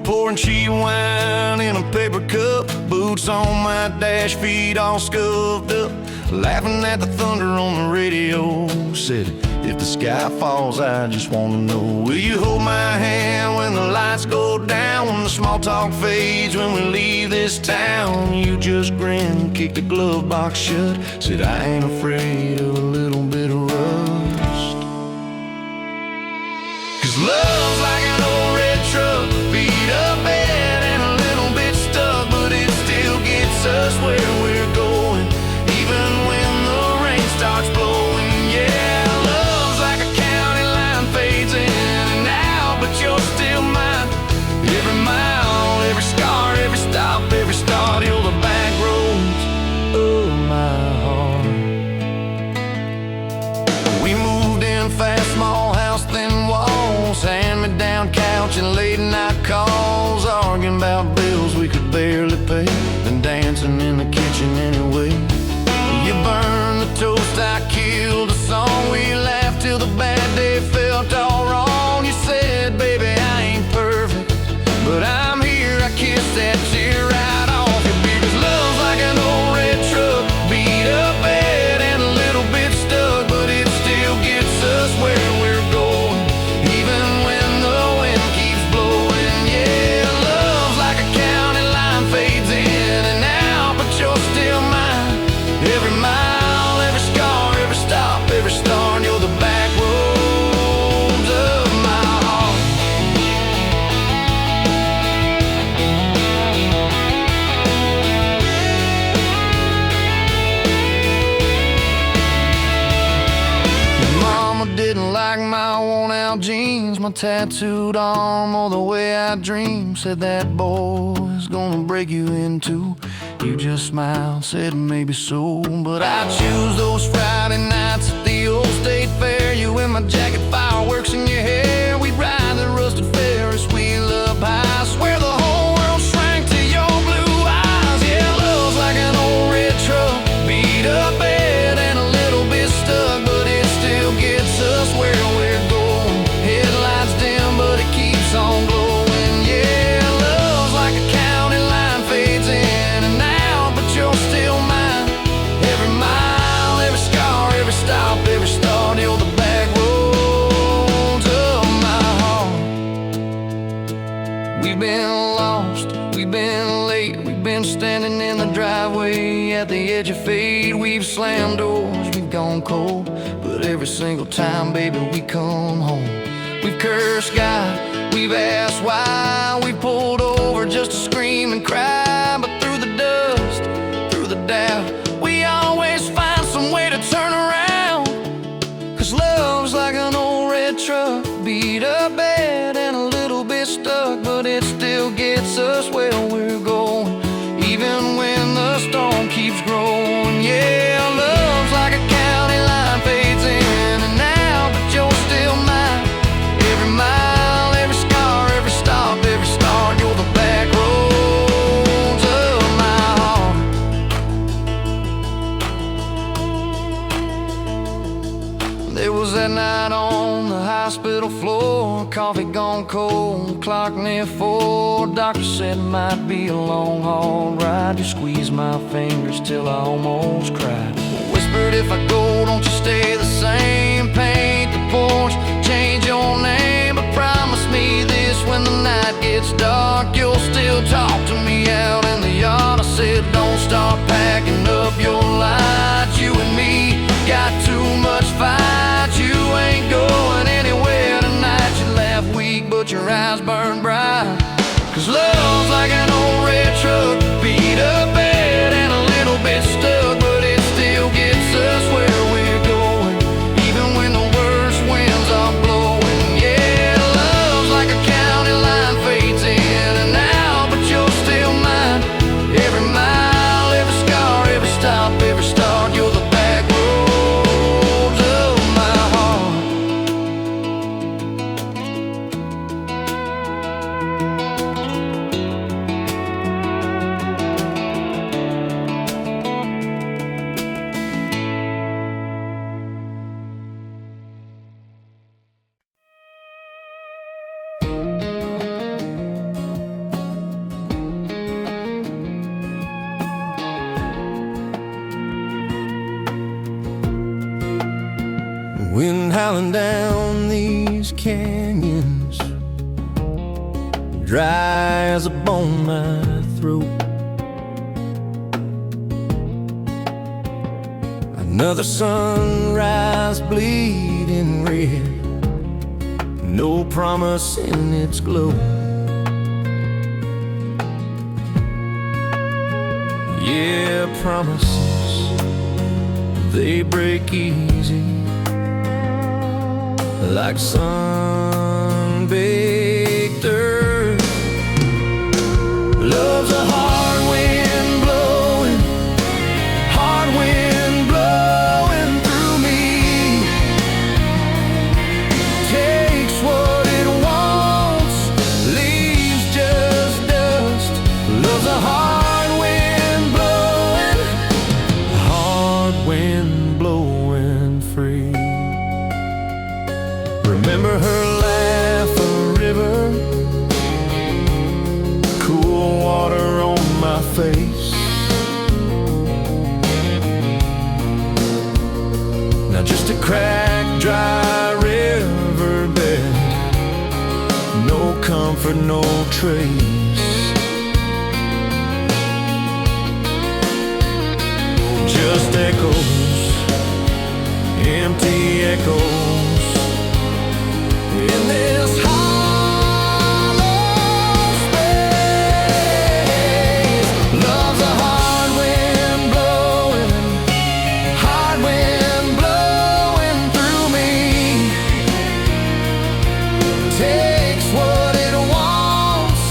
pouring cheap wine in a paper cup, boots on my dash, feet all scuffed up, laughing at the thunder on the radio. Said, if the sky falls, I just wanna know, will you hold my hand when the lights go down, when the small talk fades, when we leave this town? You just grin, kick the glove box shut, said, I ain't afraid of a little bit of rust. 'Cause love's like an old red truck, beat up bed and a little bit stuck, but it still gets us where we're going, even when the rain starts blowing. Yeah, love's like a county line, fades in and out, but you're still mine. Every mile, every scar, every stop, every start, you're the back roads of my heart. We moved in fast, small house, thin walls, hand-me-down couch and late-night calls, arguing about bills we could barely pay, and dancing in the kitchen anyway. You burned the toast, I killed the song, we laughed till the bad day felt all wrong. You said, baby, I ain't perfect, but I'm here, I kissed that tear right off your beard. 'Cause love's like an old red truck, beat up bed and a little bit stuck, but it still gets us where we're going, even when the wind keeps blowing. Yeah, love's like a county line, fades in and out, but you're still mine. Every mile, every scar, every stop, every start, you're the back roads of my heart. Your mama didn't like my worn-out jeans, my tattooed arm, or the way I dream. Said that boy's gonna break you in two. You just smiled, said maybe so, but I choose those Friday nights at the old state fair. You in my jacket, fireworks in your hair. We'd ride the rusted Ferris wheel up high. I swear the whole world shrank to your blue eyes. Yeah, love's like an old red truck, beat up bed and a little bit stuck, but it still gets us where we're going. Headlights dim, but it keeps on glowing. Yeah, love's like a county line, fades in and out, but you're still mine. Every mile, every scar, every stop, every start, you're the back roads of my heart. We've been lost, we've been late, we've been standing in the driveway at the edge of fate. We've slammed doors, we've gone cold, but every single time, baby, we come home. We've cursed God, we've asked why, we pulled over just to scream and cry, but through the dust, through the doubt, we always find some way to turn around. 'Cause love's like an old red truck, beat up bed and a little bit stuck, but it still gets us where we're going, even when the storm keeps growing. Yeah, love's like a county line, fades in and out, but you're still mine. Every mile, every scar, every stop, every start, you're the back roads of my heart. There was that night on the hospital floor, coffee gone cold, clock near 4. Doctor said it might be a long haul ride. You squeezed my fingers till I almost cried. Whispered, if I go, don't you stay the same. Paint the porch, change your name, but promise me this, when the night gets dark, you'll still talk to me out in the yard. I said, don't start packing up your lights. You and me got too much fight. You ain't going anywhere tonight. You laugh weak, but your eyes burn bright. 'Cause love's like an old red truck, beat up bed and a little bit stuck, but it still gets us where we're going, even when the worst winds are blowing. Yeah, love's like a county line, fades in and out, but you're still mine. Every mile, every scar, every stop, every start, you're the back roads of my heart. smiling down these canyons, dry as a bone my throat. Another sunrise bleeding red, no promise in its glow. Yeah, promises, they break easy, like sun-baked earth. Love's a hard wind blowing, hard wind blowing through me. Takes what it wants, leaves just dust. Love's a hard wind blowing, hard wind blowing free. Remember her laugh, a river, cool water on my face. Now just a cracked, dry riverbed, no comfort, no trace. Just echoes, empty echoes in this hollow space. Love's a hard wind blowing, hard wind blowing through me. Takes what it wants,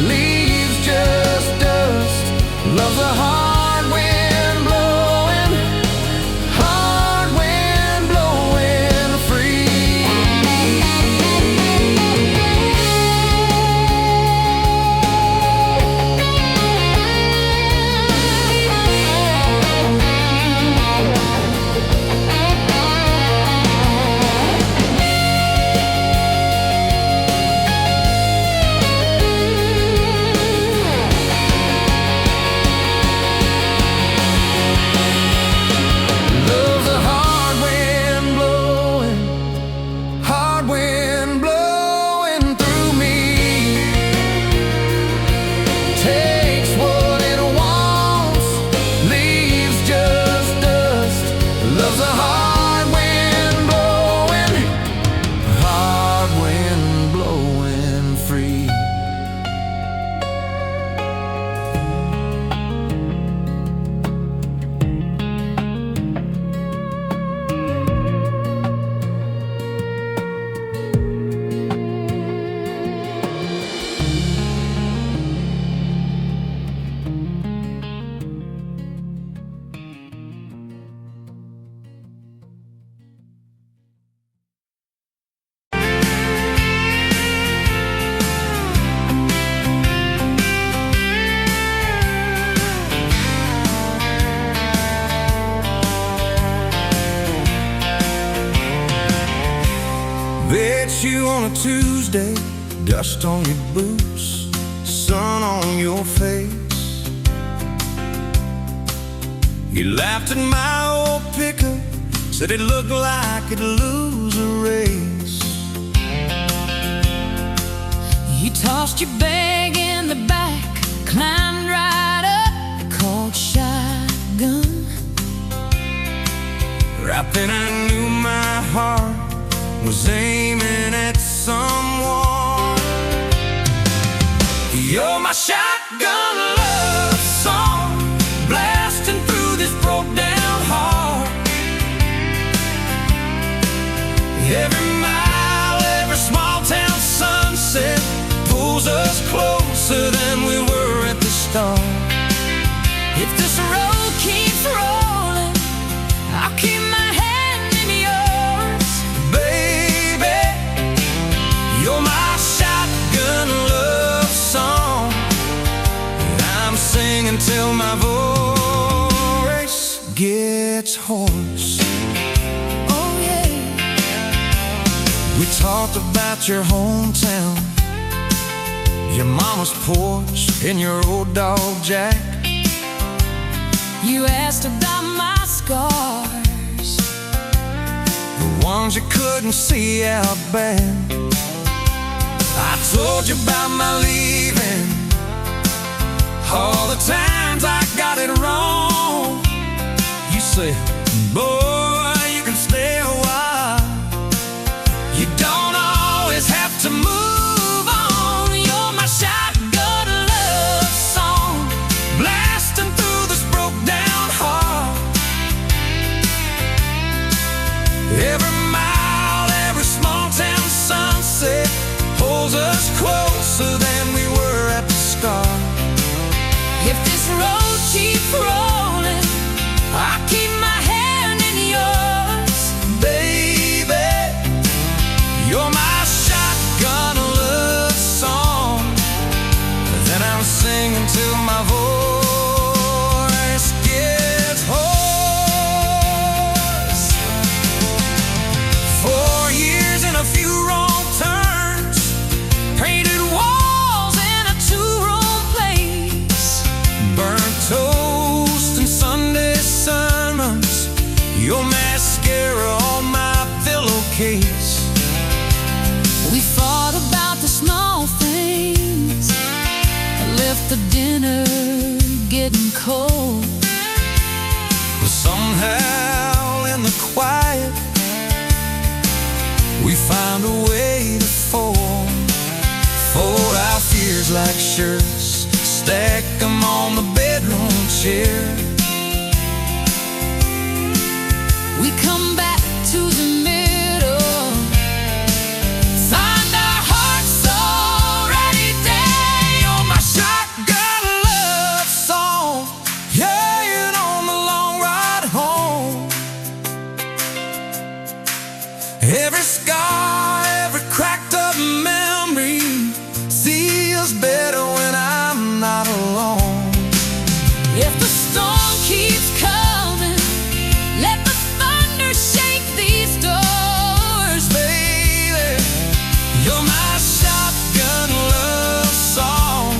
leaves just dust. Love's a hard wind blowing, hard wind blowing free. Love's a hard wind blowing, hard wind blowing through me. Takes what it wants, leaves just dust. Love's a hard wind blowing free. Bet you on a Tuesday, dust on your boots, sun on your face. You laughed at my old pickup, said it looked like it'd lose a race. You tossed your bag in the back, climbed right up, called shotgun. Right then I knew my heart was aiming at someone. You're my shotgun love song, blasting through this broke down heart. Every mile, every small town sunset pulls us closer than we were at the start. If this road keeps rolling, I'll keep my hand in yours. Baby, you're my shotgun love song, and I'm singing till my voice gets hoarse. Oh yeah. We talked about your hometown, your mama's porch, and your old dog Jack. You asked about my scars the ones you couldn't see out back. I told you about my leaving, all the times I got it wrong. You said, boy, you can stay a while, you don't always have to move on. You're my shotgun love song, blasting through this broke down heart. Every mile, every small town sunset pulls us closer than we were at the start. If this road keeps rolling, I keep my hand in yours. Baby, you're my shotgun love song that I'm singing till my voice gets hoarse. 4 years and a few wrong turns, painted walls in a two-room place, burnt toast and Sunday sermons, your mascara on my pillowcase. We fought about the small things, left the dinner getting cold, but somehow in the quiet we found a way to fold our fears like shirts, stack them on the bedroom chair. We come back to the middle, find our hearts already dead. You're my shotgun love song, yeah, on the long ride home. Every scar, every cracked up memory feels better when I'm not alone. If the storm keeps coming, let the thunder shake these doors. Baby, you're my shotgun love song,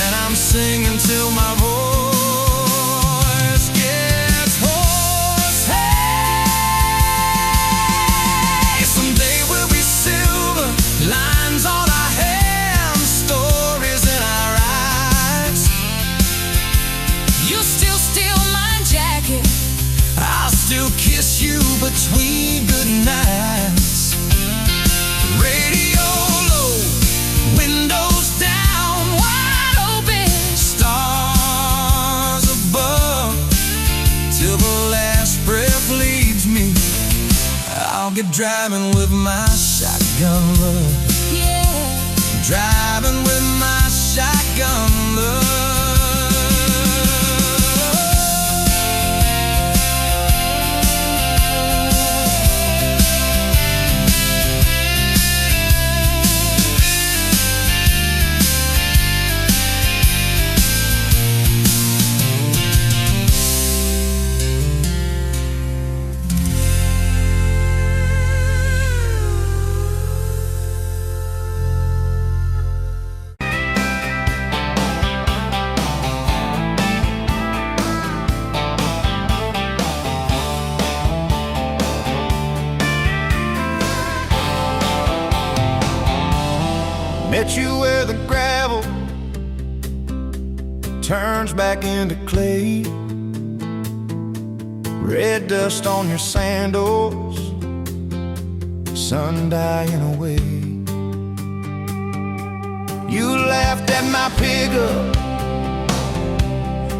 and I'm singing till my voice gets hoarse. Hey, someday we'll be silver, lines on our hands, stories in our eyes. You still steal my jacket, I'll still kiss you between good nights. Radio low, windows down, wide open, stars above, till the last breath leaves me. I'll get driving with my shotgun love, yeah, driving with my shotgun love. Met you where the gravel turns back into clay, red dust on your sandals, sun dying away. You laughed at my pickup,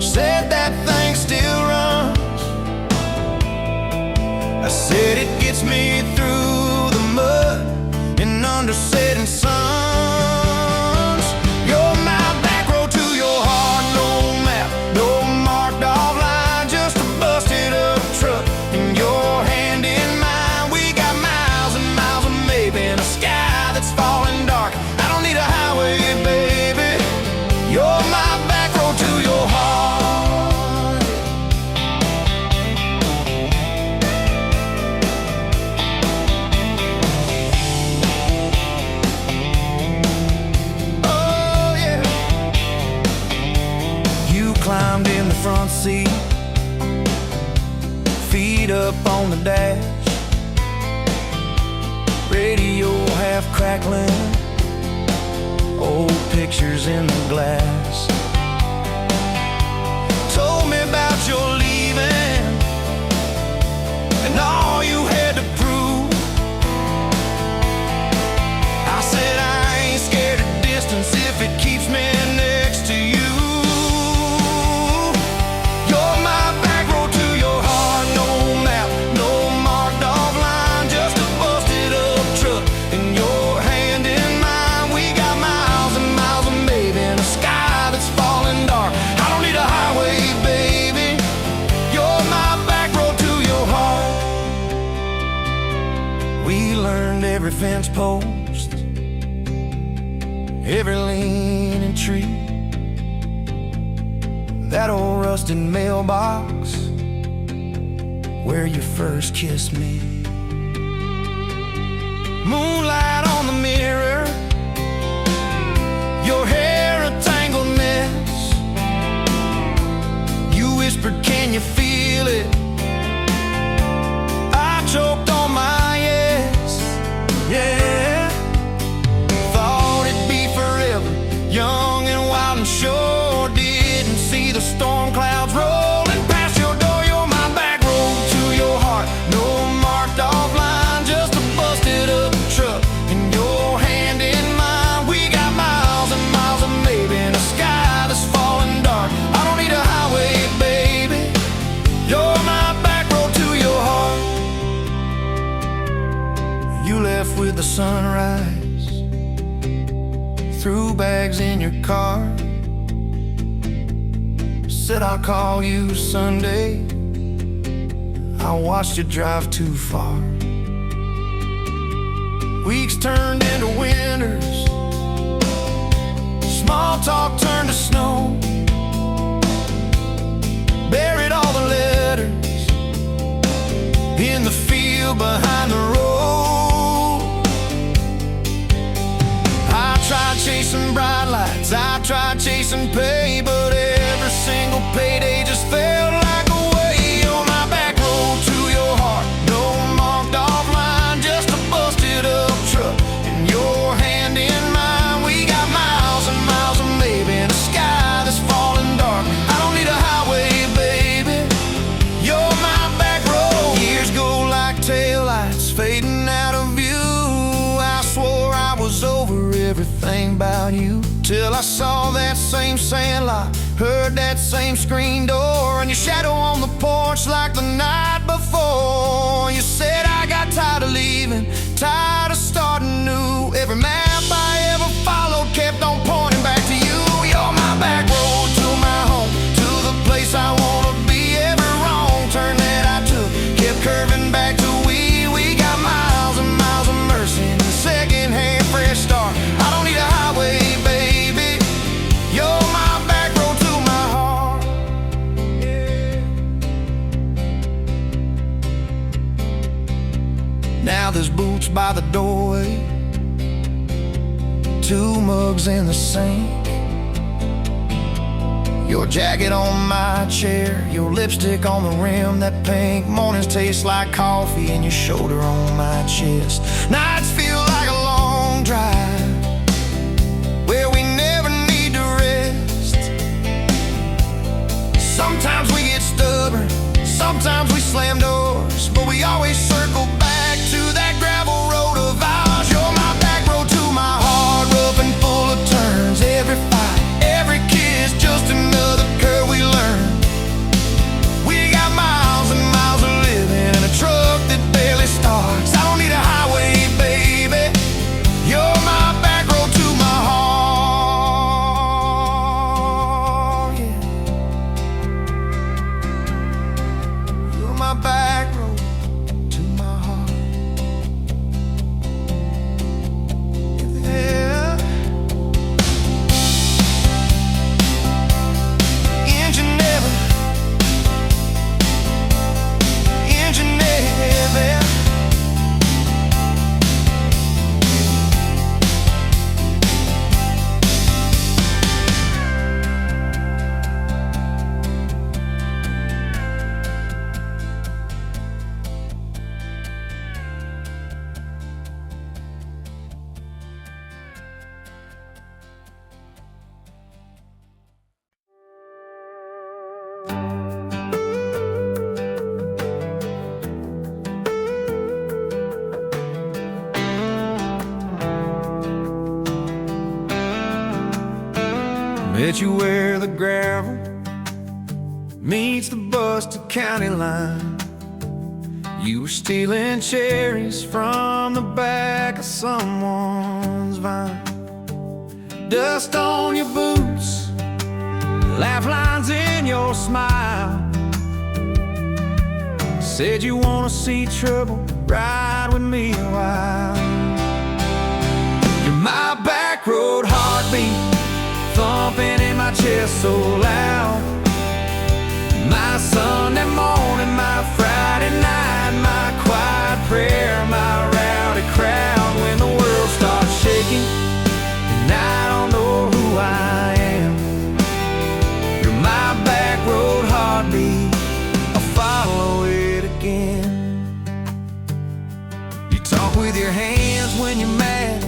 said that thing still runs. I said it gets me through the mud and under setting suns. You're my back road to your heart, no map, no marked off line, just a busted up truck and your hand in mine. We got miles and miles of maybe in a sky that's falling dark. I don't need a highway, baby. You're my back road to your heart. Climbed in the front seat, feet up on the dash. radio half crackling, old pictures in the glass. Told me about your leaving and all you had to prove. I said I ain't scared of distance if it keeps me next to you. You're my back road to your heart, no map, no marked off line, just a busted up truck and your hand in mine. We got miles and miles of maybe in a sky that's falling dark. I don't need a highway, baby. You're my back road to your heart. We learned every fence post, every leaning tree, that old rusted mailbox where you first kissed me. Moonlight on the mirror, your hair a tangled mess. You whispered, can you feel it? I choked on my yes, yeah. Thought it'd be forever, young and wild and sure. Didn't see the storm clouds rolling past your door. You're my back road to your heart, no marked off line, just a busted up truck and your hand in mine. We got miles and miles of maybe in a sky that's falling dark. I don't need a highway, baby. You're my back road to your heart. You left with the sunrise, threw bags in your car, said I'll call you Sunday. I watched you drive too far. Weeks turned into winters, small talk turned to snow. Buried all the letters in the field behind the road. I tried chasing bright lights, I tried chasing pay, but every single payday just felt like a way. You're my back road to your heart, no marked off line, just a busted up truck and your hand in mine. We got miles and miles of maybe in a sky that's falling dark. I don't need a highway, baby. You're my back road. Years go like taillights fading out of view. I swore I was over everything about you, till I saw that same sandlot, heard that same screen door, and your shadow on the porch like the night before. You said I got tired of leaving, tired of starting new. Every map I ever followed kept on pointing back to you. You're my back road to my home, to the place I wanna be. Every wrong turn that I took kept curving back to we got miles and miles of mercy and a second-hand fresh start. I don't need a highway, baby. You're my back road to my heart, yeah. Now there's boots by the doorway, two mugs in the sink, your jacket on my chair, your lipstick on the rim, that pink. Mornings taste like coffee and your shoulder on my chest. Nights feel like a long drive where we never need to rest. Sometimes we get stubborn, sometimes we slam doors, but we always circle back to that gravel road of ours. You're my back road to my heart, rough and full of turns. Every fight, every kiss, just another curve we learn. We got miles and miles of living in a truck that barely starts. I don't need a highway, baby. Met you where the gravel meets the Buster County line. You were stealing cherries from the back of someone's vine. Dust on your boots, laugh lines in your smile. Said you wanna see trouble, ride with me a while. You're my back road heartbeat, thumping in my chest so loud. My Sunday morning, my Friday night, my quiet prayer, my rowdy crowd. When the world starts shaking and I don't know who I am, you're my back road heartbeat, I'll follow it again. You talk with your hands when you're mad,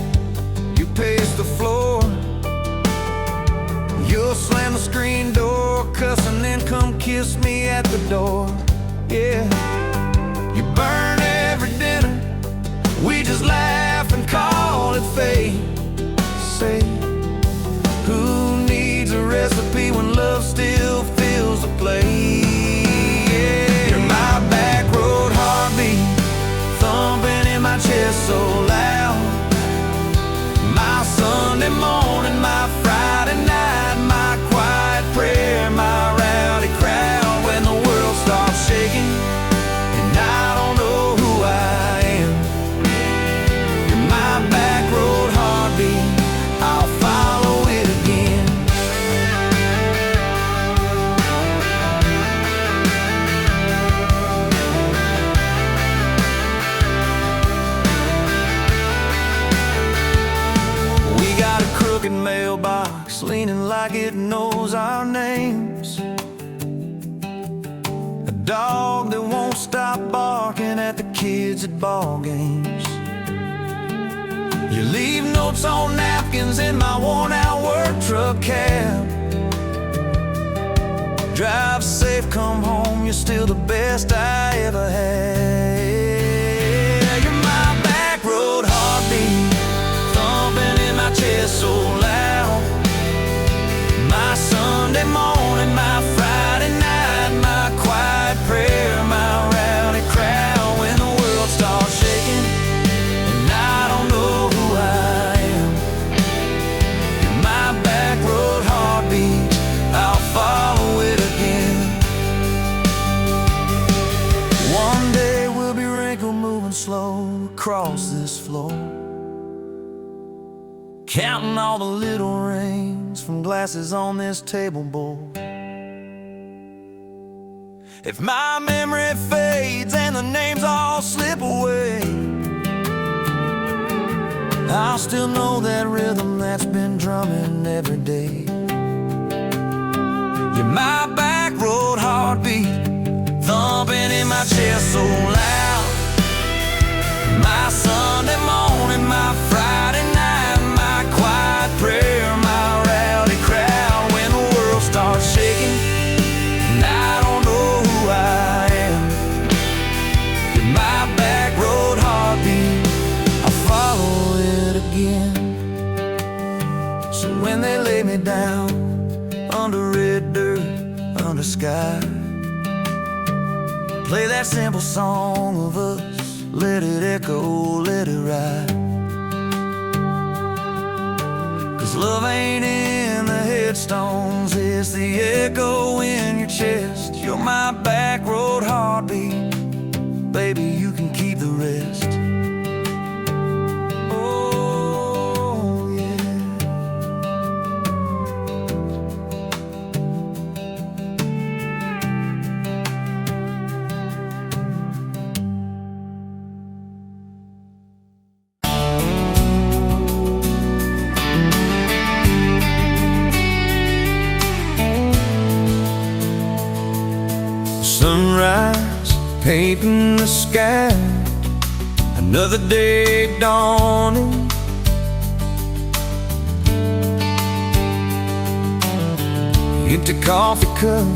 you pace the floor. You'll slam the screen door, cuss, and then come kiss me at the door. Yeah, you burn every dinner, we just laugh and call it fate. Say, who needs a recipe when love still fills the plate? Yeah, you're my back road heartbeat, thumping in my chest so loud. My Sunday morning, my Friday night, my quiet prayer, my rowdy crowd. When the world starts shaking and I don't know who I am, you're my back road heartbeat, I'll follow it again. We got a crooked mailbox leaning like it knows our names, a dog that won't stop barking at the kids at ball games. You leave notes on napkins in my worn-out work truck cab. Drive safe, come home, you're still the best I ever had. You're my back road heartbeat, thumping in my chest so loud. My Sunday morning, my Friday night, my quiet prayer, my rowdy crowd. When the world starts shaking and I don't know who I am, you're my back road heartbeat, I'll follow it again. One day we'll be wrinkled, moving slow across this floor, counting all the little rings from glasses on this table board. If my memory fades and the names all slip away, I'll still know that rhythm that's been drumming every day. You're my back road heartbeat, thumping in my chest so loud. My Sunday morning, my Friday night, my quiet prayer, my rowdy crowd. When the world starts shaking and I don't know who I am, you're my back road heartbeat, I'll follow it again. So when they lay me down under red dirt, under sky, play that simple song of us, let it echo, let it ride. 'Cause love ain't in the headstones, it's the echo in your chest. You're my back road heartbeat, baby, you can keep the rest. Oh, yeah. Sunrise painting the sky, another day dawning. Empty coffee cup,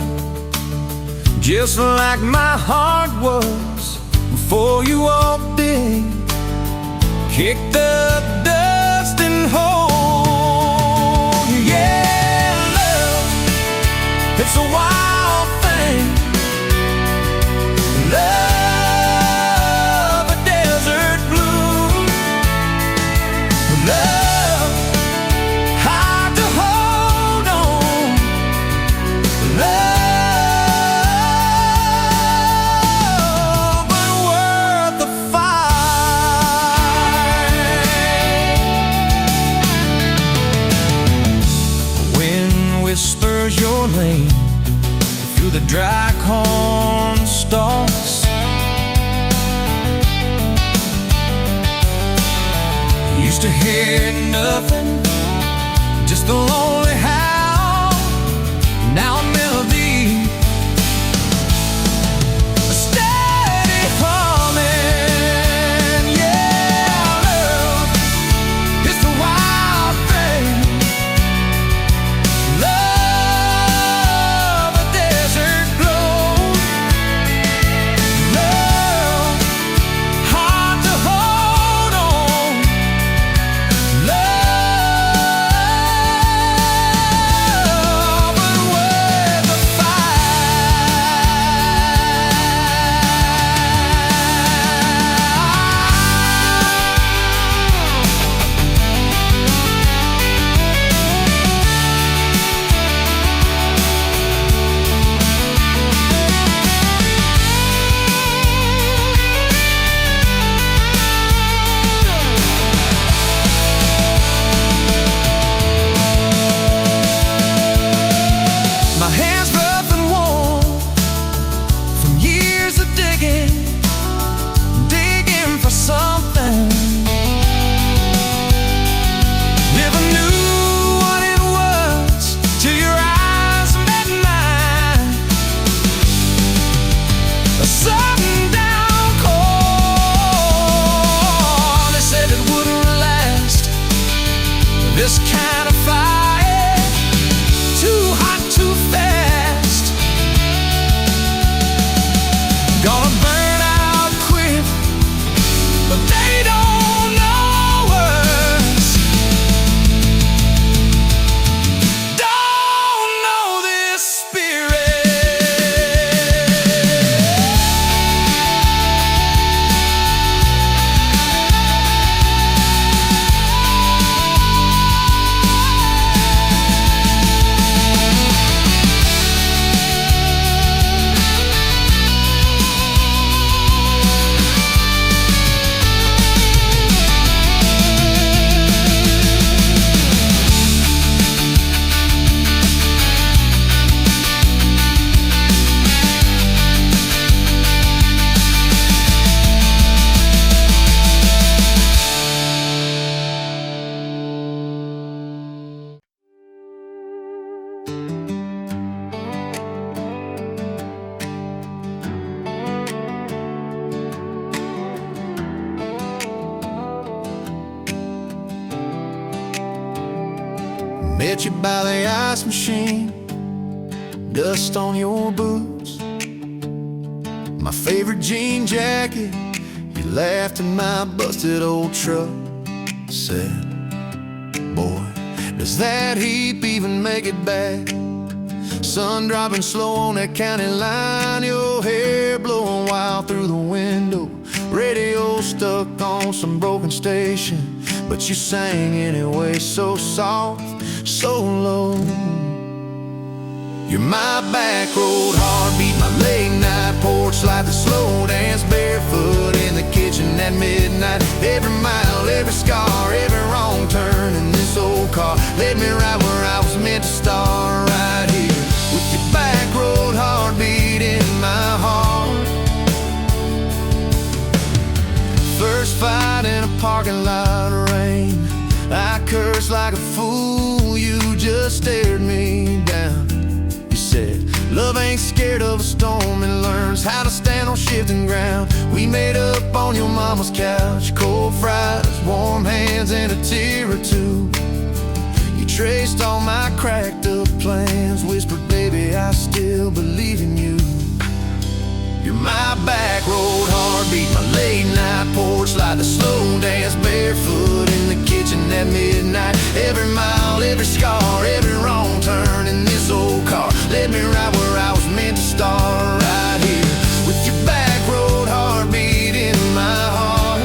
just like my heart was before you walked in. Kicked up dust and hold you. Yeah, love, it's a wild thing. Love, a desert bloom. Love, hard to hold on. Love, but worth the fight. Wind whispers your name through the dry corn stalks. Used to hear nothing, just the lonely howl. Now a melody, a steady humming. Yeah, love, it's the wild thing. Love, a desert glow. Love, hard to hold on. Love, but worth the My hands rough and warm from years of digging for something. Never knew what it was till your eyes met mine. A sudden downpour, they said it wouldn't last. This kind of fire, too hot, too fast. Gonna burn out quick, but they don't know us. Don't know this Met you by the ice machine, dust on your boots, my favorite jean jacket. You laughed at my busted old truck. Said, boy, does that heap even make it back? Sun dropping slow on that county line, your hair blowing wild through the window. Radio stuck on some broken station, but you sang anyway, so soft, so low. You're my back road heartbeat, my late night porch light, the slow dance barefoot in the kitchen at midnight. Every mile, every scar, every wrong turn in this old car led me right where I was meant to start, right here with your back road heartbeat in my heart. First fight in a parking lot of rain, I cursed like a fool, you just stared me down. You said, love ain't scared of a storm and learns how to stand on shifting ground. We made up on your mama's couch, cold fries, warm hands, and a tear or two. You traced all my cracked up plans, whispered, baby, I still believe in you. my back road heartbeat, my late night porch light, the slow dance barefoot in the kitchen at midnight. Every mile, every scar, every wrong turn in this old car led me right where I was meant to start, right here with your back road heartbeat in my heart.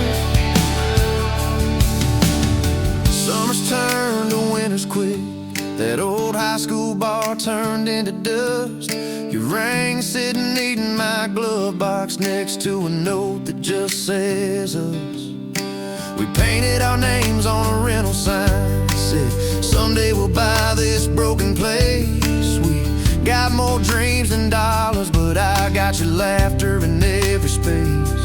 Summers turned to winters quick, that old high school bar turned into dust. Your ring sitting neat in my glove box next to a note that just says us. We painted our names on a rental sign, said someday we'll buy this broken place. We got more dreams than dollars, but I got your laughter in every space.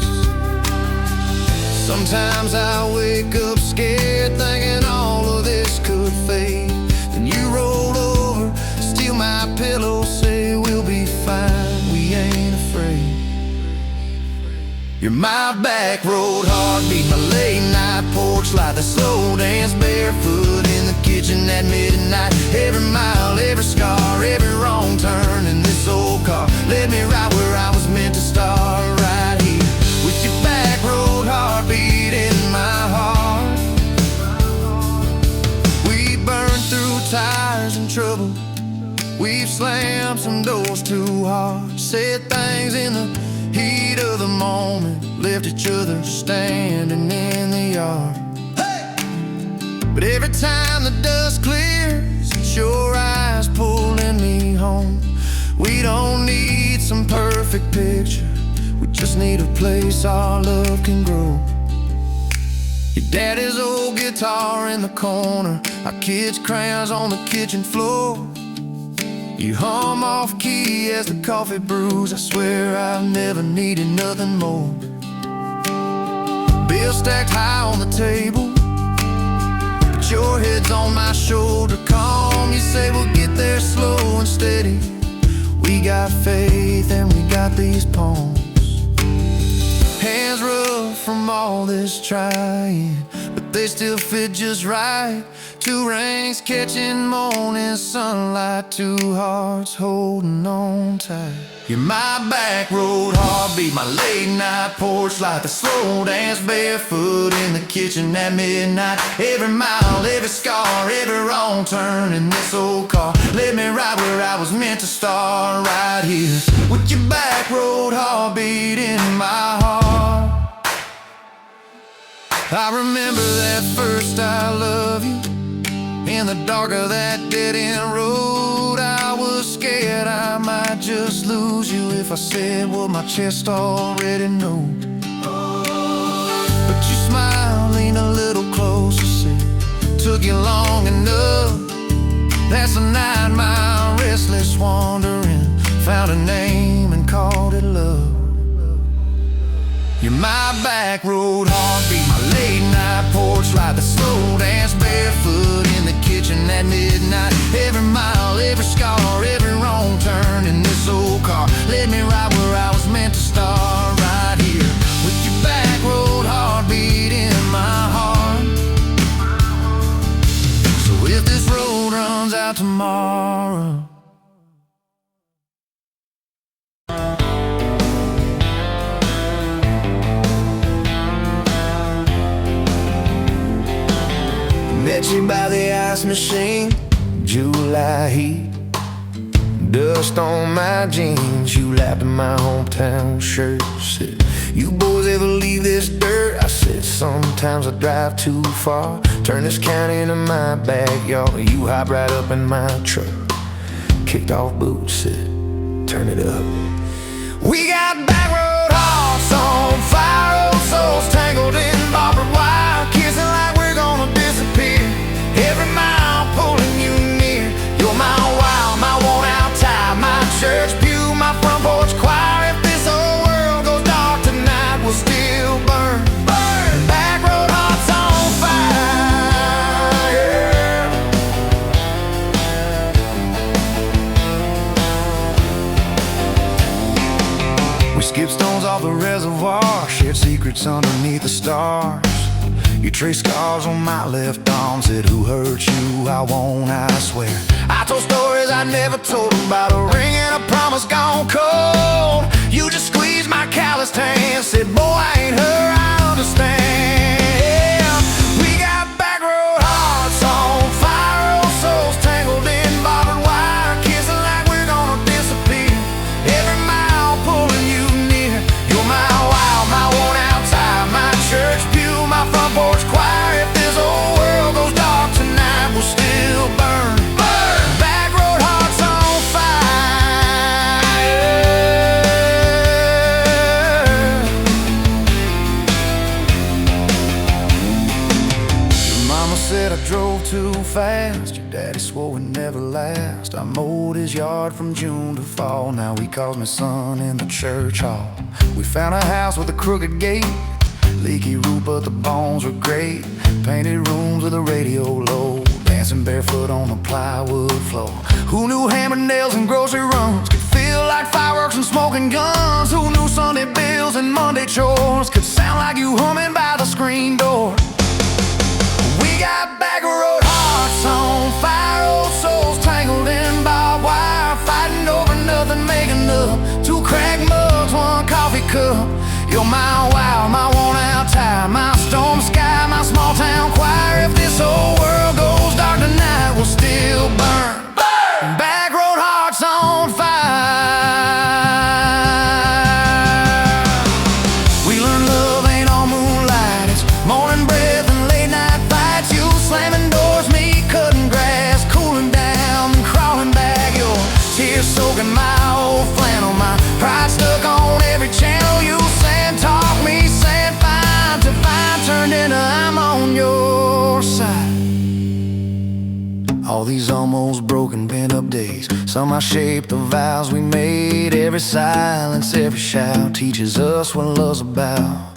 Sometimes I wake up scared, thinking all of this could fade. Then you roll over, steal my pillow, say we'll be fine, we ain't afraid. You're my back road heartbeat, my late night porch light, the slow dance barefoot in the kitchen at midnight. Every mile, every scar, every wrong turn in this old car led me right where I was meant to start, right here with your back road heartbeat in my heart. We burned through tires and trouble, we've slammed some doors too hard, said things in the heat of the moment, left each other standing in the yard. Hey! But every time the dust clears, it's your eyes pulling me home. We don't need some perfect picture, we just need a place our love can grow. Your daddy's old guitar in the corner, our kids' crayons on the kitchen floor. You hum off key as the coffee brews, I swear I've never needed nothing more. Bills stacked high on the table, but your head's on my shoulder, calm. You say we'll get there slow and steady. We got faith and we got these palms. Hands rough from all this trying, but they still fit just right. Two rings catching morning sunlight, two hearts holding on tight. You're my back road heartbeat, my late night porch light, the slow dance barefoot in the kitchen at midnight. Every mile, every scar, every wrong turn in this old car led me right where I was meant to start, right here with your back road heartbeat in my heart. I remember that first I love you, in the dark of that dead-end road. I was scared I might just lose you if I said what my chest already knows. But you smiled, leaned a little closer, said, took you long enough. That's a 9-mile restless wandering, found a name and called it love. You're my back road heartbeat, my late night porch light, the slow dance barefoot in the kitchen at midnight. Every mile, every scar, every wrong turn in this old car led me right where I was meant to start, right here with your back road heartbeat in my heart. So if this road runs out tomorrow, met you by the ice machine, July heat, dust on my jeans. You laughed at my hometown shirt, said, you boys ever leave this dirt? I said, sometimes I drive too far, turn this county into my backyard. You hop right up in my truck, kicked off boots, said, turn it up. We got back road hearts on fire, old souls tangled in barbed wire, kissing like we're gonna disappear. Every mile pulling you near. You're my wild, my worn out tie, my church pew, my front porch choir. If this whole world goes dark tonight, we'll still burn, burn. Back road hearts on fire. We skipped stones off the reservoir, shared secrets underneath the stars. You traced scars on my left arm, said who hurt you, I won't, I swear. I told stories I never told about a ring and a promise gone cold. You just squeezed my calloused hand. Said, boy, I ain't her, I understand. We got back road hearts on fire, old souls tangled in barbed wire, kissing like we're gonna disappear. Every mile pulling you near. You're my wild, my worn out time, my church pew, my front porch choir. If this old world goes dark tonight, we'll still burn. Burn! Back road hearts on fire. Your mama said I drove too fast. Your daddy swore we'd never last. I mowed his yard from June to fall. Now he calls me son in the church hall. We found a house with a crooked gate, leaky roof, but the bones were great. Painted rooms with a radio low, dancing barefoot on the plywood floor. Who knew hammered nails and grocery runs could feel like fireworks and smoking guns? Who knew Sunday bills and Monday chores could sound like you humming by the screen door? We got back road hearts on fire, old souls tangled in barbed wire, fighting over nothing, making up two cracked mugs, one coffee cup. You're my wild, my worn out time, my storm sky, my small town choir. If this whole world goes dark tonight, we'll still burn. Burn! Back road hearts on fire. We learned love ain't all moonlight, it's morning breath and late night fights. You slamming doors, me cutting grass, cooling down and crawling back. Your tears soaking my old flannel, my pride stuck on every channel. You talk me, saying fine to fine, turned into I'm on your side. All these almost broken bent up days, somehow shaped the vows we made. Every silence, every shout teaches us what love's about.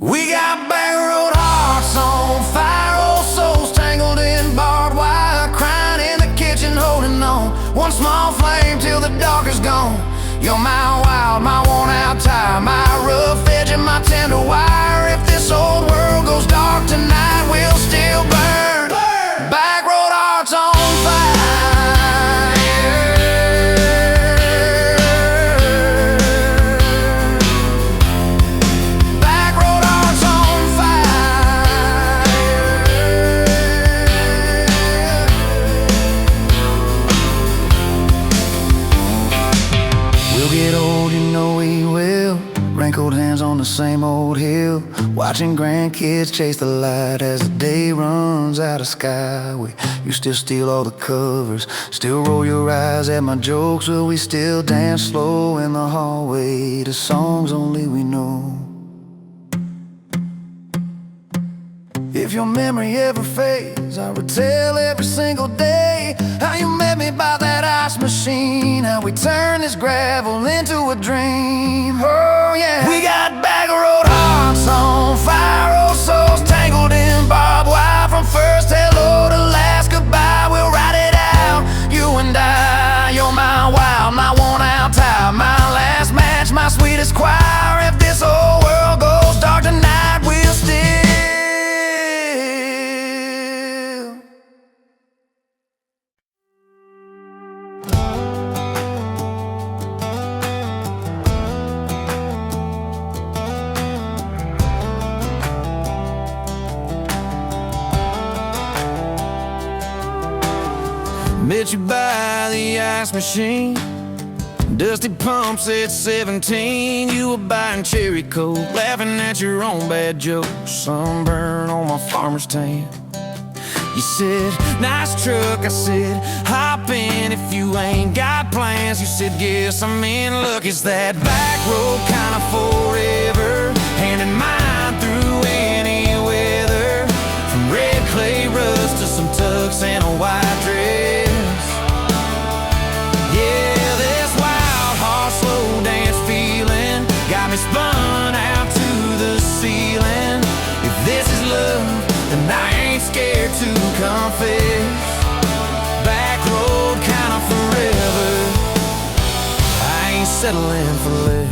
We got back road hearts on fire, old souls tangled in barbed wire, crying in the kitchen, holding on one small flame till the dark is gone. You're my wild, my worn out time, my rough edge and my tender wire. If this old world goes dark tonight, we'll still burn. Burn! Back road hearts on fire. Back road hearts on fire. We'll get old, you know we will. Wrinkled hands on the same old hill, watching grandkids chase the light as the day runs out of sky. You still steal all the covers, still roll your eyes at my jokes. Will we still dance slow in the hallway to songs only we know? If your memory ever fades, I retell every single day how you met me by that ice machine, how we turned this gravel into a dream. Oh yeah, we got back road hearts on fire, old souls tangled in barbed wire. From first hello to last goodbye, we'll ride it out, you and I. You're my wild, my worn out time, my last match, my sweetest choir. If this whole world goes dark tonight, we'll still met you by the ice machine, dusty pumps at 17. You were buying cherry coke, laughing at your own bad jokes, sunburn on my farmer's tan. You said, nice truck, I said, hop in if you ain't got plans. You said, guess I'm in luck. It's that back road kind of forever, hand in mine through any weather, from red clay rust to some tux and a white dress. Yeah, this wild horse slow dance feeling got me spun out to the ceiling. If this is love, then I ain't scared to confess. Back road kind of forever, I ain't settling for less.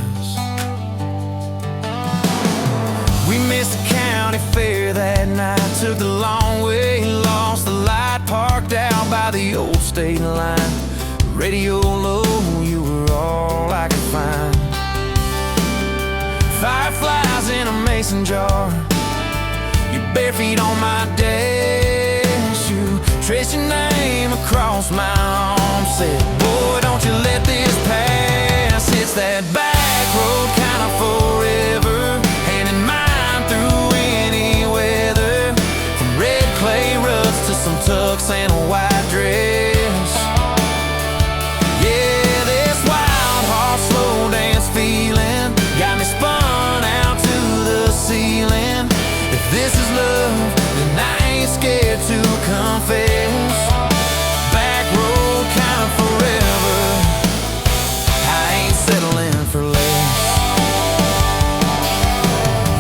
We missed the county fair that night, took the long way, lost the light, parked out by the old state line. Radio low, you were all I could find. Fireflies in a mason jar, your bare feet on my dash. You trace your name across my arm, said, boy, don't you let this pass. It's that back road kind of forever, hand in mine through any weather. From red clay ruts to some tux and a white dress. Yeah, this wild horse slow dance feeling got me spun out to the ceiling. If this is love, then I ain't scared to confess. Back road kind of forever, I ain't settling for less.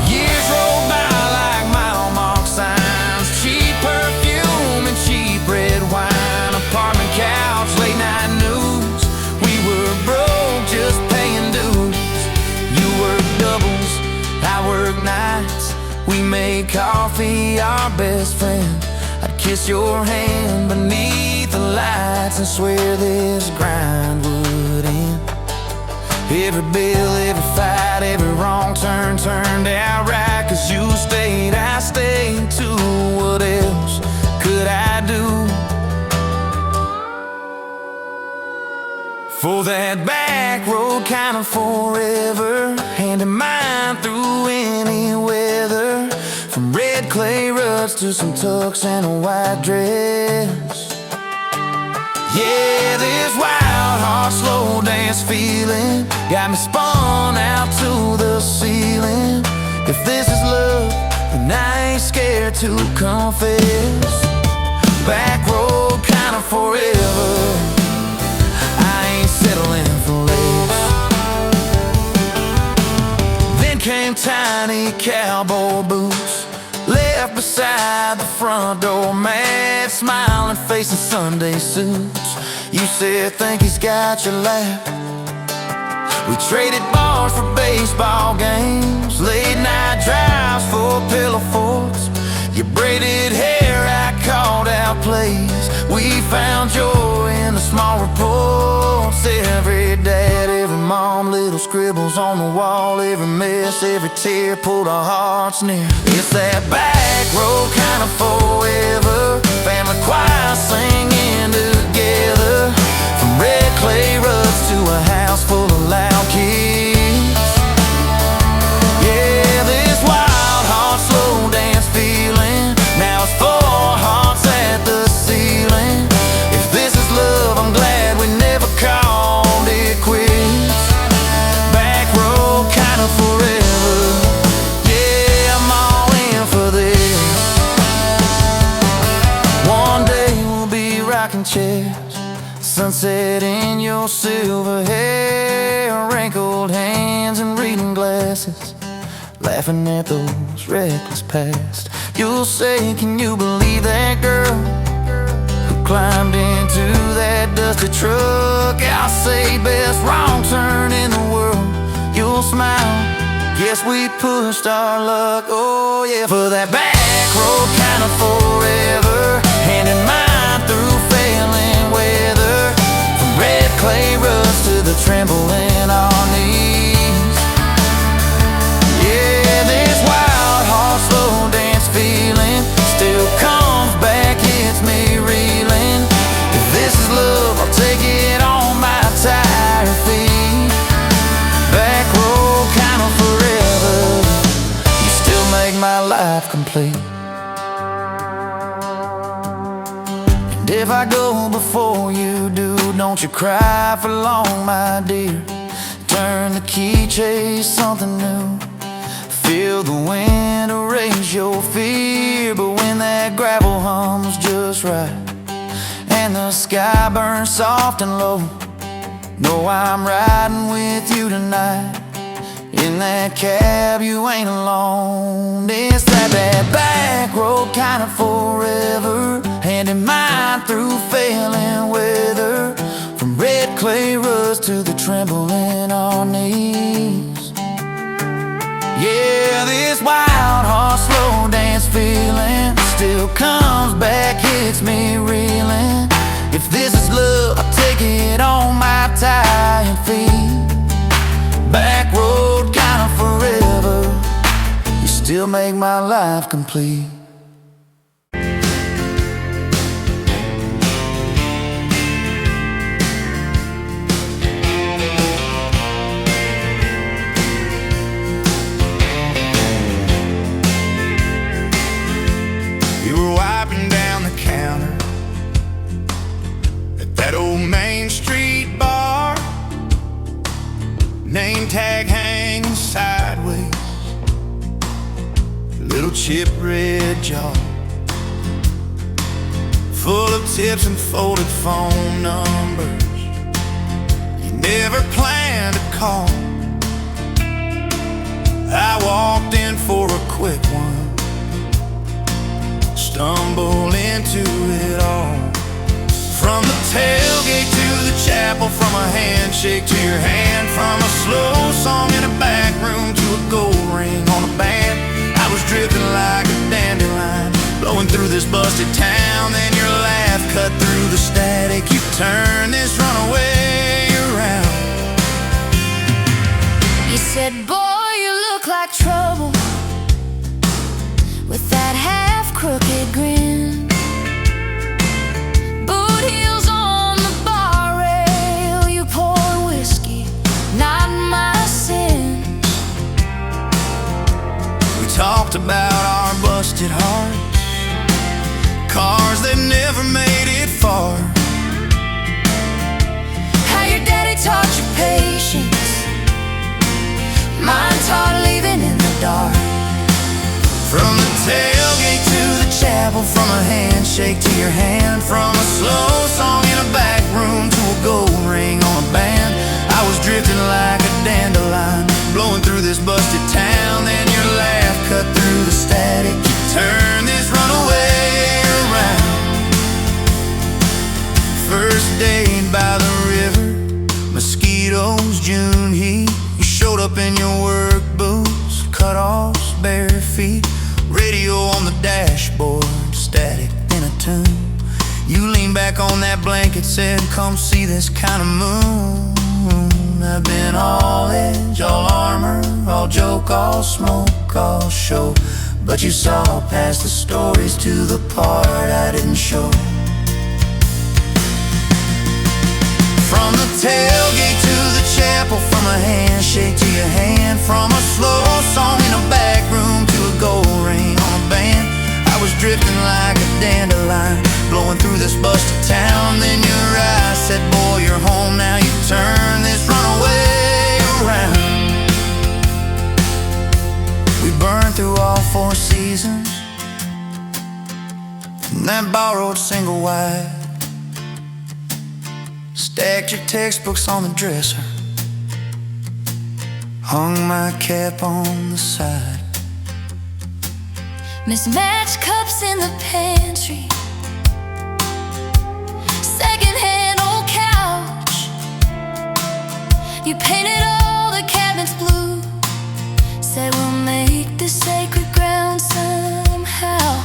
Years roll by like mile mark signs, cheap perfume and cheap red wine, apartment couch, late night news. We were broke, just paying dues. You work doubles, I work nights. We made coffee our best friend. I'd kiss your hand beneath the lights and swear this grind would end. Every bill, every fight, every wrong turn turned out right. Cause you stayed, I stayed too. What else could I do? For that back road kind of forever, hand in mine through any weather. From red clay ruts to some tux and a white dress. Yeah, this wild heart slow dance feeling got me spun out to the ceiling. If this is love, then I ain't scared to confess. Back road kind of forever, I ain't settling for less. Then came tiny cowboy boots, left beside the front door, mad smiling face in Sunday suits. You said, think he's got your lap. We traded bars for baseball games, late night drives for pillow forts. Your braided hair, I called out plays. We found joy in the small reports. Every dad, every mom, little scribbles on the wall. Every mess, every tear pulled our hearts near. It's that back road kind of forever, family choir singing together. From red clay ruts to a house full of loud kids. Yeah, this wild heart slow dance feeling, now it's 4 hearts at the ceiling. If this is love, I'm glad we never called it quits. Back road kind of forever, yeah, I'm all in for this. One day we'll be rocking chairs, sunset in your silver hair, wrinkled hands and reading glasses, laughing at those reckless past. You'll say, can you believe that girl who climbed into that dusty truck? I'll say, best wrong turn in the world. You'll smile, guess we pushed our luck. Oh yeah, for that back road kind of forever, hand in mine through failing weather. From red clay ruts to the tremble in our knees. Yeah, this wild heart slow dance feeling still comes back, hits me reeling. If this is love, I'll take it on my tired feet. Back road kind of forever, you still make my life complete. And if I go before you do, don't you cry for long, my dear. Turn the key, chase something new. Feel the wind erase your fear. But when that gravel hums just right and the sky burns soft and low, know I'm riding with you tonight. In that cab you ain't alone. It's that back road kind of forever, hand in mine through failing weather. From red clay ruts to the tremble in our knees. Yeah, this wild heart slow dance feeling still comes back, hits me reeling. If this is love, I'll take it on my tired feet. Back road kind of forever. make my life complete. You were wiping down the counter at that old Main Street bar, name tag hanging sideways, little chip red jar full of tips and folded phone numbers you never planned to call. I walked in for a quick one, stumbled into it all. From the tailgate to the chapel, from a handshake to your hand, from a slow song in a back room to a gold ring on a band. I was drifting like a dandelion, blowing through this busted town. Then your laugh cut through the static. You turned this runaway around. You said, boy, you look like trouble, with that half-crooked grin, boot heels on the bar rail. You pour whiskey, not my sin. We talked about our busted hearts, cars that never made it far, How your daddy taught you patience, mine taught leaving in the dark. from the tailgate to the chapel, from a handshake to your hand, from a slow song in a back room to a gold ring on a band. I was drifting like a dandelion, blowing through this busted town. Then your laugh cut through the static. You turned this runaway around. First date by the river, mosquitoes, June heat. You showed up in your work boots, cut-offs, bare feet, radio on the dashboard, static in a tune. You leaned back on that blanket, said, come see this kind of moon. I've been all edge, all armor, all joke, all smoke, all show, but you saw past the stories to the part I didn't show. From the tailgate to the chapel, from a handshake to your hand, from a slow song in a back room to a gold ring on a band. I was drifting like a dandelion, blowing through this busted town. Then your eyes said, boy, you're home now. You turn this runaway around. We burned through all 4 seasons in that borrowed single wide. Stacked your textbooks on the dresser, hung my cap on the side. Mismatched cups in the pantry, secondhand old couch. You painted all the cabinets blue, said we'll make this sacred ground somehow.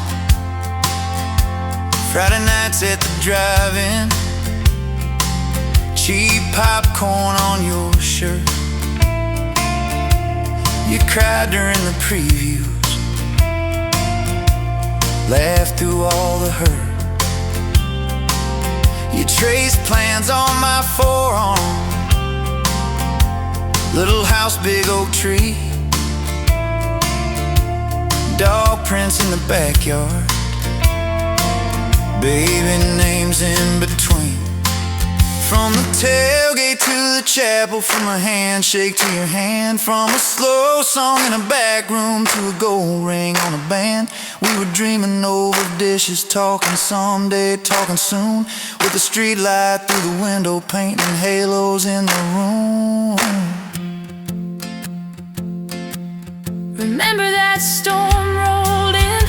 Friday nights at the drive-in, cheap popcorn on your shirt. You cried during the previews, laughed through all the hurt. You traced plans on my forearm, little house, big oak tree, dog prints in the backyard, baby names in between. From the tailgate to the chapel, from a handshake to your hand, from a slow song in a back room to a gold ring on a band. We were dreaming over dishes, talking someday, talking soon, with the street light through the window, painting halos in the room. Remember that storm rolled in,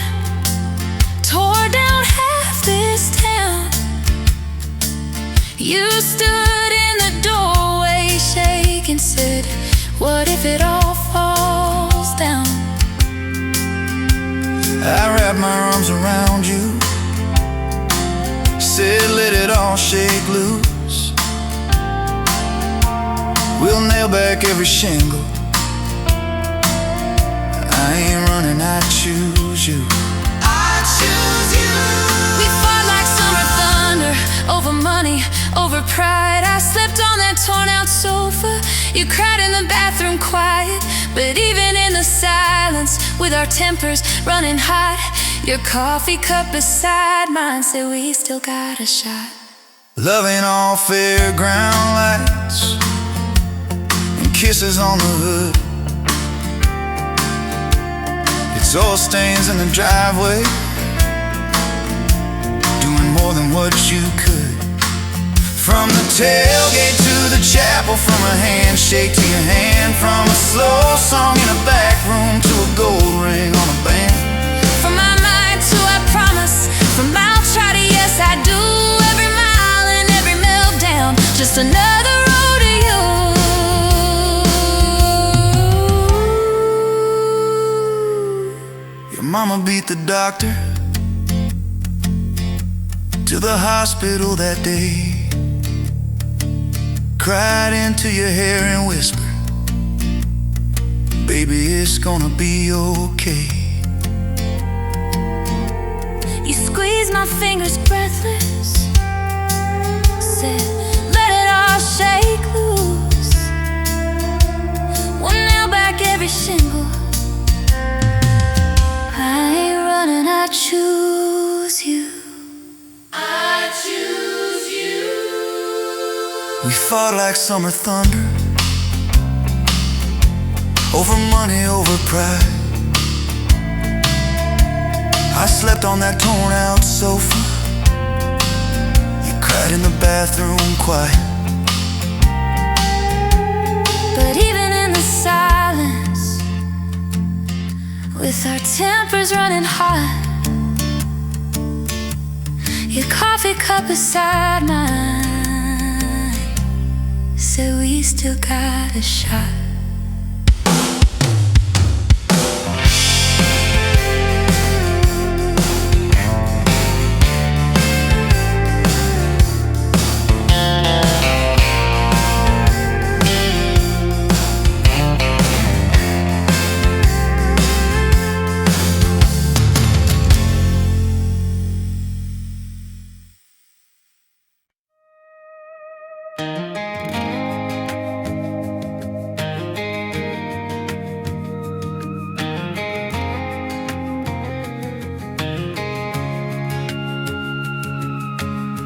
tore down half this town. You stood in the doorway, shaking, said, what if it all falls down? I wrapped my arms around you, said let it all shake loose. We'll nail back every shingle, I ain't running out choose you. I choose you. We fought like summer thunder, over money, over pride. I slept on that torn out sofa. You cried in the bathroom quiet. But even in the silence, with our tempers running hot, your coffee cup beside mine said we still got a shot. Loving all fairground lights and kisses on the hood. It's oil stains in the driveway, doing more than what you could. From the tailgate to the chapel, from a handshake to your hand, from a slow song in a back room to a gold ring on a band. From my mind to I promise, from I'll try to yes I do, every mile and every meltdown, just another rodeo. Your mama beat the doctor to the hospital that day, cried into your hair and whispered, baby, it's gonna be okay. You squeezed my fingers breathless, said let it all shake loose. One nail back every shingle. I ain't running, I choose you. I choose you. We fought like summer thunder, over money, over pride. I slept on that torn out sofa. You cried in the bathroom quiet. But even in the silence, with our tempers running hot, your coffee cup beside mine said we still got a shot.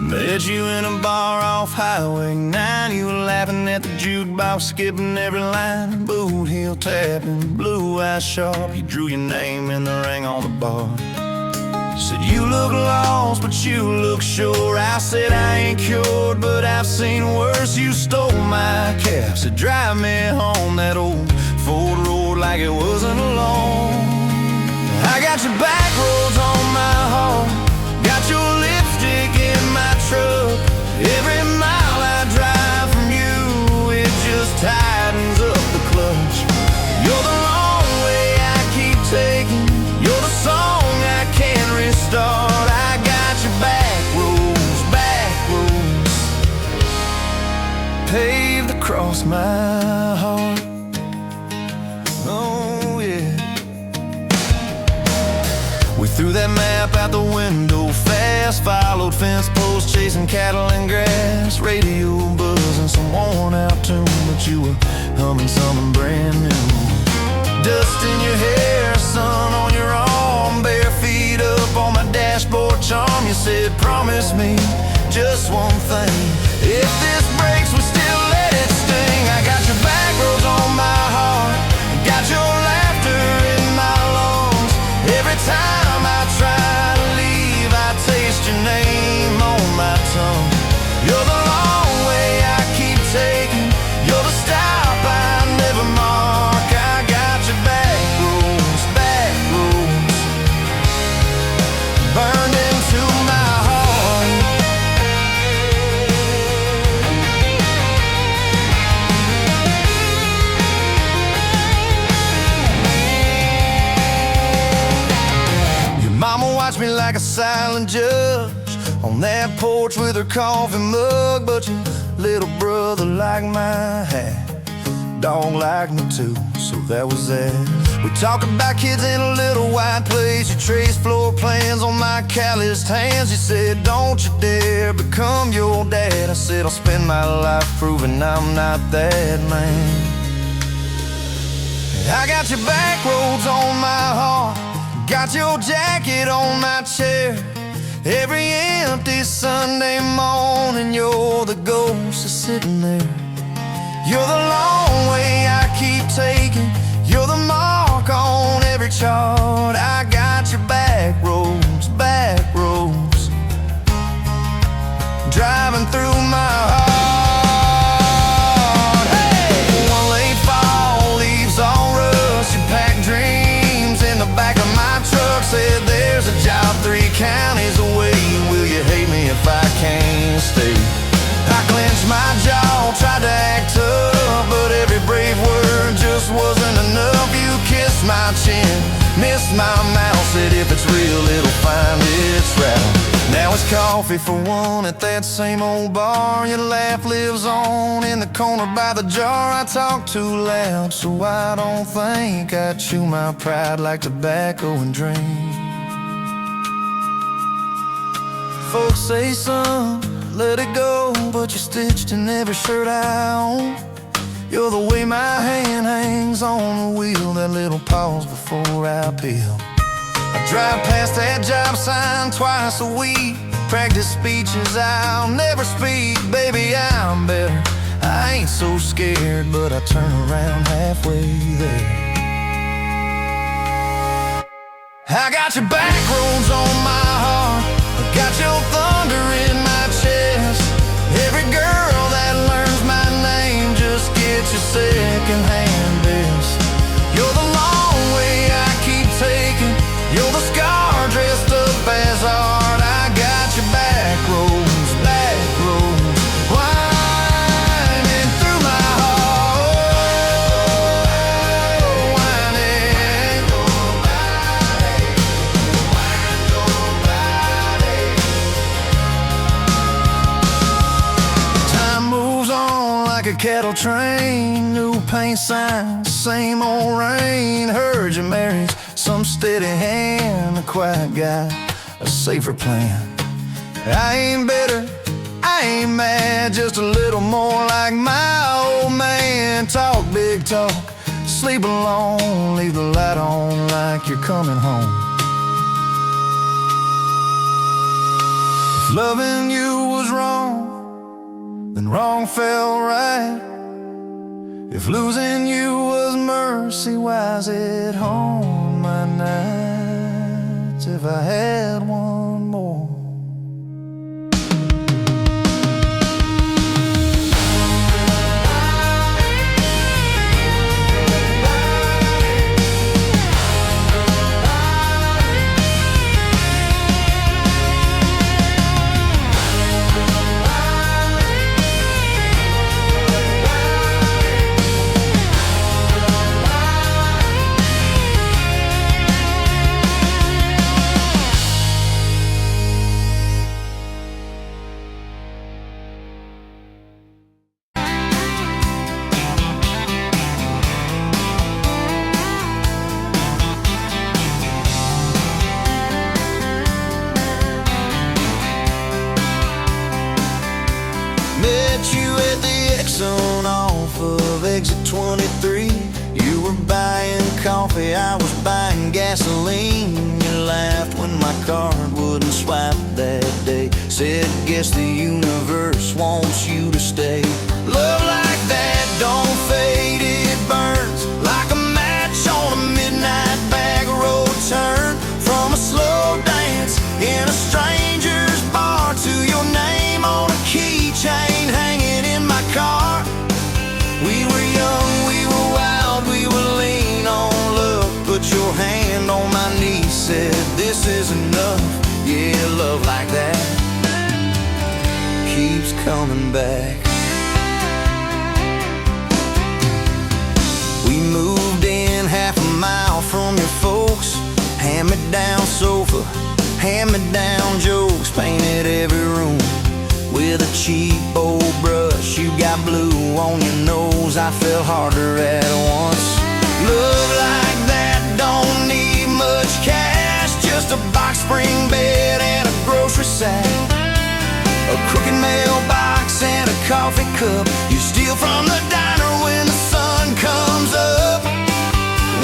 Met you in a bar off Highway 9. You were laughing at the jukebox, skipping every line. Boot heel tapping, blue eyes sharp. You drew your name in the ring on the bar. You said you look lost, but you look sure. I said I ain't cured, but I've seen worse. You stole my cab, said drive me home. That old Ford road like it wasn't alone. I got your back roads on my heart, got your lipstick in my truck. Every mile I drive from you, it just tightens up the clutch. You're the long way I keep taking, you're the song I can't restart. I got your back roads paved across my heart. Oh yeah. We threw that map out the window fast, followed fence posts, chasing cattle and grass. Radio buzzing some worn out tune, but you were humming something brand new. Dust in your hair, sun on your arm, bare feet up on my dashboard charm. You said promise me just one thing, if this breaks we still let it sting. I got your back roads on my heart, got your laughter in my lungs. Every time I try to leave, I taste your name on my tongue. You're the long way I keep taking, you're the stop I never mark. I got your back roads burned into my heart. Your mama watched me like a silent judge on that porch with her coffee mug. But your little brother liked my hat, dog liked me too, so that was that. We talk about kids in a little white place. You traced floor plans on my calloused hands. You said, don't you dare become your dad. I said, I'll spend my life proving I'm not that man. I got your back roads on my heart, got your jacket on my chair. Every empty Sunday morning, you're the ghost that's sitting there. You're the long way I keep taking, you're the mark on every chart. I got your back roads, driving through my heart. Hey! One late fall, leaves all rust. You pack dreams in the back of my truck. Said there's a job 3 counties away. Will you hate me if I can't stay? I clenched my jaw, tried to act tough, but every brave word just wasn't enough. You kissed my chin, missed my mouth, said if it's real, it'll find its route. Now it's coffee for one at that same old bar. Your laugh lives on in the corner by the jar. I talk too loud, so I don't think I chew my pride like tobacco and drink. Folks say, son, let it go, but you're stitched in every shirt I own. You're the way my hand hangs on the wheel, that little pause before I peel. I drive past that job sign twice a week, practice speeches I'll never speak. Baby, I'm better, I ain't so scared, but I turn around halfway there. I got your back roads on my heart, I got your thunder in my chest. Every girl that learns my name just gets your second-hand best. You're the long way I keep taking, you're the scar dressed up as art. I got your back roads, winding through my heart, winding. Time moves on like a cattle train, new paint signs, same old rain. Heard you married some steady hand, a quiet guy, a safer plan. I ain't bitter, I ain't mad, just a little more like my old man. Talk big talk, sleep alone, leave the light on like you're coming home. If loving you was wrong, then wrong felt right. If losing you was mercy, why's it haunt my nights? If I had one more. Met you at the Exxon off of exit 23. You were buying coffee, I was buying gasoline. You laughed when my card wouldn't swipe that day. Said, guess the universe wants you to stay. Love like that don't fade, it burns like a match on a midnight back road turn. From a slow dance in a stranger's bar to your name on a keychain hanging in my car. We were young, we were wild, we were lean on love. Put your hand on my knee, said this is enough. Yeah, love like that keeps coming back. We moved in half a mile from your folks. Hand-me-down sofa, hand-me-down jokes. Painted every room with a cheap old brush. You got blue on your nose, I fell harder at once. Love like that just a box spring bed and a grocery sack, a crooked mailbox and a coffee cup you steal from the diner when the sun comes up.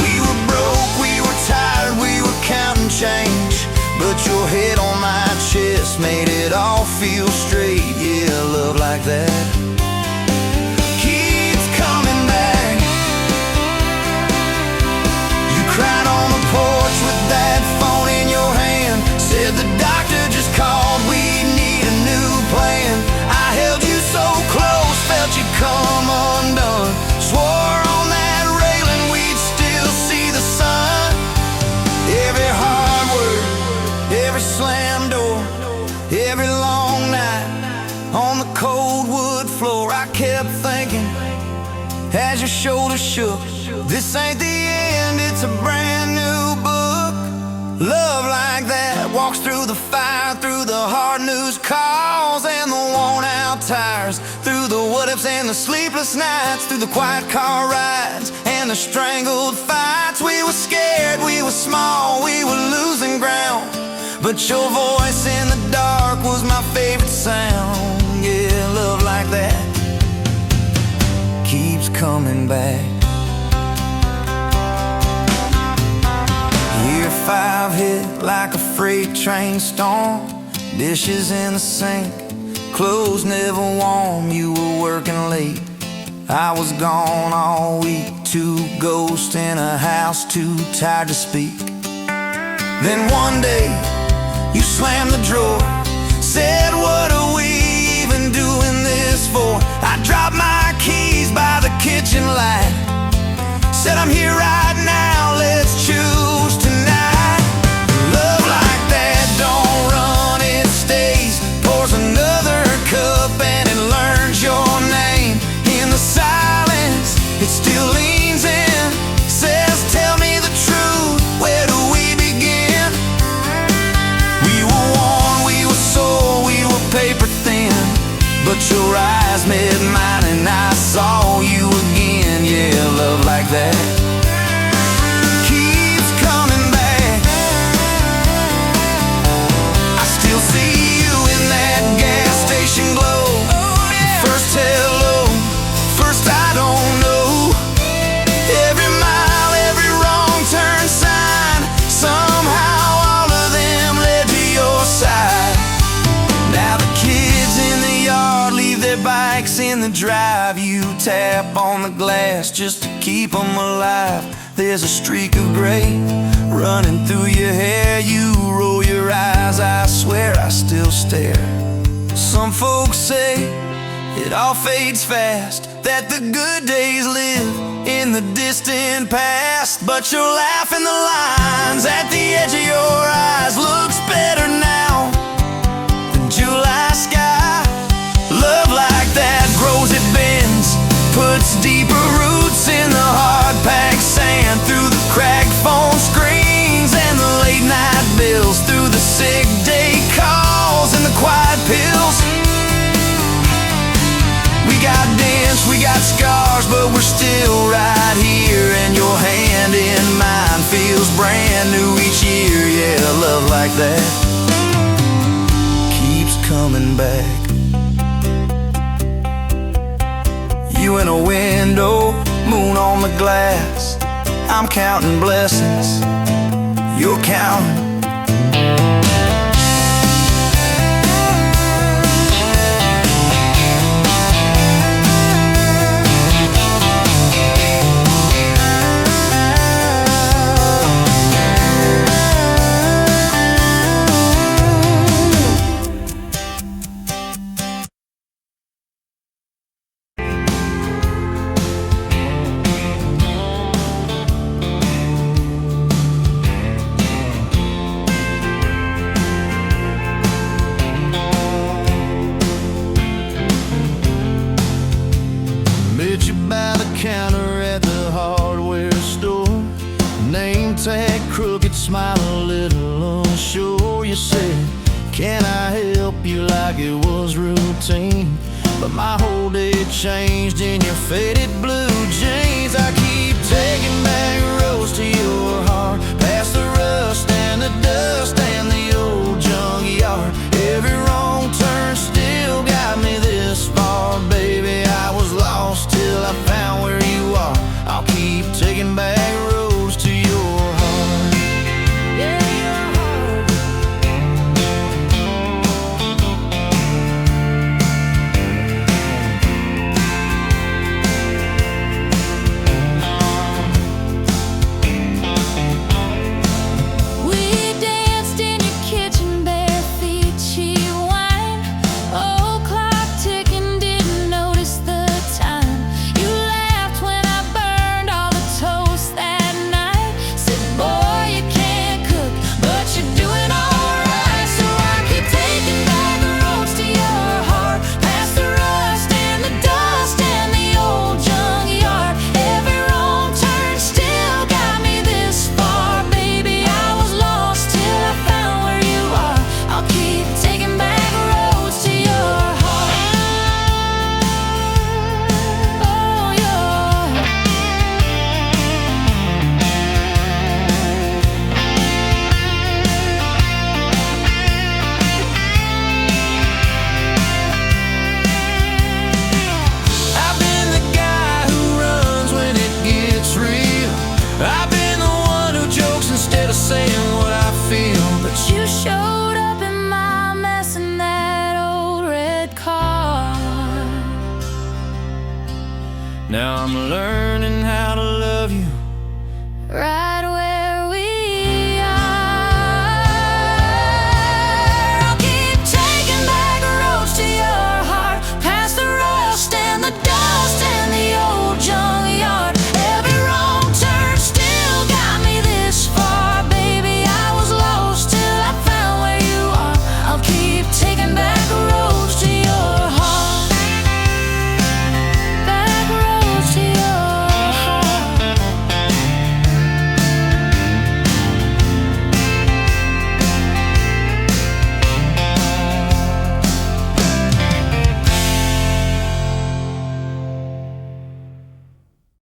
We were broke, we were tired, we were counting change, but your head on my chest made it all feel straight. Yeah, love like that keeps coming back. You cried on the porch with that phone in your hand, said the doctor just called, we need a new plan. I held you so close, felt you come undone, swore on that railing we'd still see the sun. Every hard word, every slam door, every long night on the cold wood floor, I kept thinking as your shoulders shook, this ain't the end, it's a brand new book. Love like that walks through the fire, through the hard news calls and the worn out tires, through the what ifs and the sleepless nights, through the quiet car rides and the strangled fights. We were scared, we were small, we were losing ground, but your voice in the dark was my favorite sound. Yeah, love like that keeps coming back. Year 5 hit like a freight train storm, dishes in the sink, clothes never warm. You were working late, I was gone all week, 2 ghosts in a house too tired to speak. Then one day you slammed the drawer, said what are we even doing this for? I dropped my keys by the kitchen light, said I'm here right now, let's choose tonight. Love like that don't run, it stays, pours another cup and it learns your name. In the silence it still leans in, says tell me the truth, where do we begin? We were worn, we were sore, we were paper thin, but your eyes met mine and I saw you again. Yeah, love like that keeps coming back. I still see you in that gas station glow. First hello, first I don't know. Every mile, every wrong turn sign, somehow all of them led to your side. Now the kids in the yard leave their bikes in the drive, you tap on the glass just to keep them alive. There's a streak of gray running through your hair, you roll your eyes, I swear I still stare. Some folks say it all fades fast, that the good days live in the distant past, but your laugh in the lines at the edge of your eyes looks better now than July sky. Love like that grows, it bends, puts deeper roots in the hard-packed sand, through the cracked phone screens and the late night bills, through the sick day calls and the quiet pills. We got dents, we got scars, but we're still right here, and your hand in mine feels brand new each year. Yeah, love like that keeps coming back. You in a window, moon on the glass, I'm counting blessings, you're counting. Counter at the hardware store, name tag crooked, smile a little unsure. You said, can I help you, like it was routine, but my whole day changed in your faded blue jeans. I keep taking back roads to your heart, past the rust and the dust Now I'm learning how to love you right